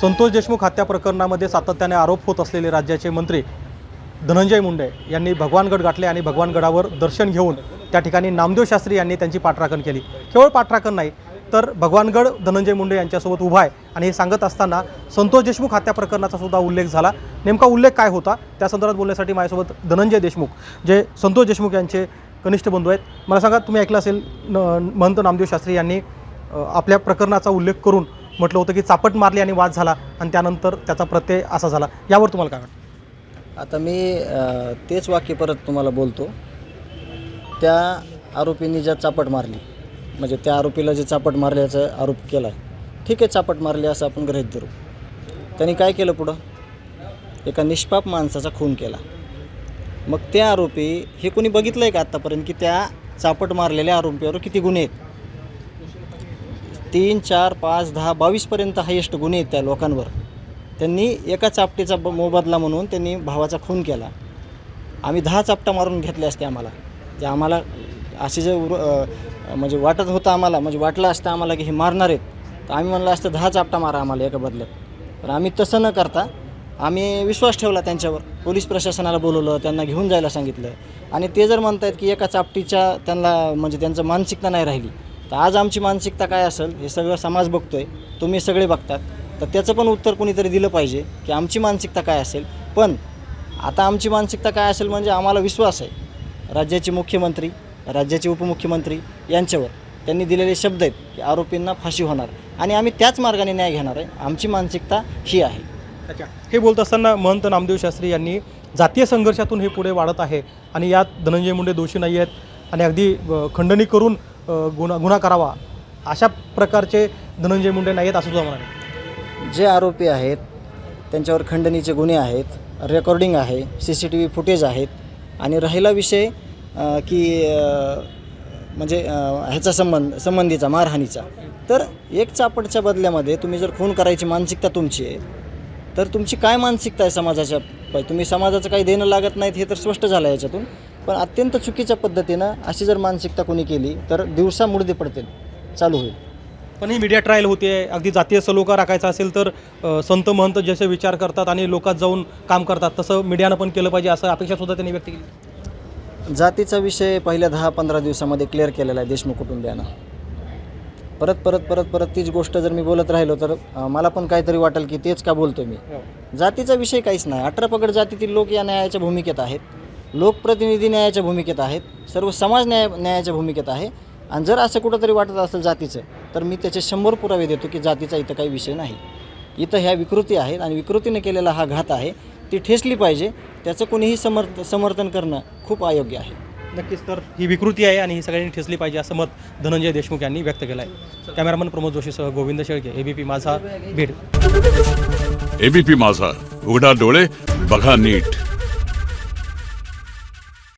संतोष देशमुख हत्या प्रकरणामध्ये सातत्याने आरोप होत असलेले राज्याचे मंत्री धनंजय मुंडे यांनी भगवानगड गाठले आणि भगवानगडावर दर्शन घेऊन त्या ठिकाणी नामदेव शास्त्री यांनी त्यांची पाठराखण केली। केवळ पाठराखण नाही तर भगवानगड धनंजय मुंडे यांच्यासोबत उभा आहे आणि हे सांगत असताना संतोष देशमुख हत्या प्रकरणाचा सुद्धा उल्लेख झाला। नेमका उल्लेख काय होता त्या संदर्भात बोलण्यासाठी माझ्यासोबत धनंजय देशमुख जे संतोष देशमुख यांचे कनिष्ठ बंधू आहेत। मला सांगा, तुम्ही ऐकलं असेल महंत नामदेव शास्त्री यांनी आपल्या प्रकरणाचा उल्लेख करून म्हटलं होतं की चापट मारली आणि वाद झाला आणि त्यानंतर त्याचा प्रत्यय असा झाला, यावर तुम्हाला काय वाटतं? आता मी तेच वाक्य परत तुम्हाला बोलतो। त्या आरोपींनी ज्या चापट मारली, म्हणजे त्या आरोपीला जे चापट मारल्याचा आरोप केला, ठीक आहे, चापट मारली असं आपण गृहीत धरू। त्यांनी काय केलं पुढं? एका निष्पाप माणसाचा खून केला। मग त्या आरोपी हे कोणी बघितलं आहे का आत्तापर्यंत की त्या चापट मारलेल्या आरोपीवर किती गुन्हे आहेत? 3, 4, 5, 10, 22पर्यंत हायेस्ट गुन्हे आहेत त्या लोकांवर। त्यांनी एका चापटीचा मोबदला म्हणून त्यांनी भावाचा खून केला। आम्ही 10 चापटा मारून घेतले असते आम्हाला, जे आम्हाला असे जे म्हणजे वाटत होतं आम्हाला, म्हणजे वाटलं असतं आम्हाला की हे मारणार आहेत, तर आम्ही म्हणलं असतं 10 चापटा मारा आम्हाला एका बदल्यात। पण आम्ही तसं न करता आम्ही विश्वास ठेवला त्यांच्यावर, पोलीस प्रशासनाला बोलवलं, त्यांना घेऊन जायला सांगितलं। आणि ते जर म्हणतायत की एका चापटीच्या त्यांना म्हणजे त्यांचं मानसिकता नाही राहिली, तर आज आमची मानसिकता काय असेल हे सगळं समाज बघतोय, तुम्ही सगळे बघतात, तर त्याचं पण उत्तर कोणीतरी दिलं पाहिजे की आमची मानसिकता काय असेल। पण आता आमची मानसिकता काय असेल म्हणजे आम्हाला विश्वास आहे राज्याचे मुख्यमंत्री, राज्याचे उपमुख्यमंत्री यांच्यावर। त्यांनी दिलेले शब्द आहेत की आरोपींना फाशी होणार आणि आम्ही त्याच मार्गाने न्याय घेणार आहे। आमची मानसिकता ही आहे। अच्छा, हे बोलत असताना महंत नामदेव शास्त्री यांनी जातीय संघर्षातून हे पुढे वाढत आहे आणि यात धनंजय मुंडे दोषी नाही आहेत आणि अगदी खंडणी करून गुन्हा करावा अशा प्रकारचे धनंजय मुंडे नाही आहेत असं सुद्धा म्हणाले। जे आरोपी आहेत त्यांच्यावर खंडणीचे गुन्हे आहेत, रेकॉर्डिंग आहे, CCTV फुटेज आहेत। आणि राहिला विषय की म्हणजे ह्याचा संबंधीचा मारहाणीचा, तर एक चापटच्या बदल्यामध्ये तुम्ही जर खून करायची मानसिकता तुमची आहे, तर तुमची काय मानसिकता आहे समाजाच्या? तुम्ही समाजाचं काही देणं लागत नाहीत हे तर स्पष्ट झालं याच्यातून। पण अत्यंत चुकीच्या पद्धतीनं अशी जर मानसिकता कोणी केली तर दिवसा मुडदे पडतील, चालू होईल। पण ही मीडिया ट्रायल होते, अगदी जातीय सलोखा राखायचा असेल तर संत महंत जसे विचार करतात आणि लोकात जाऊन काम करतात तसं मीडियानं पण केलं पाहिजे असं अपेक्षा सुद्धा त्यांनी व्यक्त केली। जातीचा विषय पहिल्या 10-15 दिवसामध्ये क्लिअर केलेला आहे देशमुख कुटुंबियांना। परत परत परत परत तीच गोष्ट जर मी बोलत राहिलो तर मला पण काहीतरी वाटेल की तेच का बोलतो मी। जातीचा विषय काहीच नाही। 18 पगड जातीतील लोक या न्यायाच्या भूमिकेत आहेत, लोकप्रतिनिधी न्यायाच्या भूमिकेत आहेत, सर्व समाज न्यायाच्या भूमिकेत आहे। आणि जर असं कुठंतरी वाटत असेल जातीचं, तर मी त्याचे 100 पुरावे देतो की जातीचा इथं काही विषय नाही। इथं ह्या विकृती आहेत आणि विकृतीने केलेला हा घात आहे, ती ठेचली पाहिजे। त्याचं कोणीही समर्थन करणं खूप अयोग्य आहे। नक्कीच, तर ही विकृती आहे आणि ही सगळ्यांनी ठेचली पाहिजे असं मत धनंजय देशमुख यांनी व्यक्त केलं आहे। कॅमेरामन प्रमोद जोशीसह गोविंद शेळके, ABP माझा, बीड। ABP माझा, उघडा डोळे बघा नीट।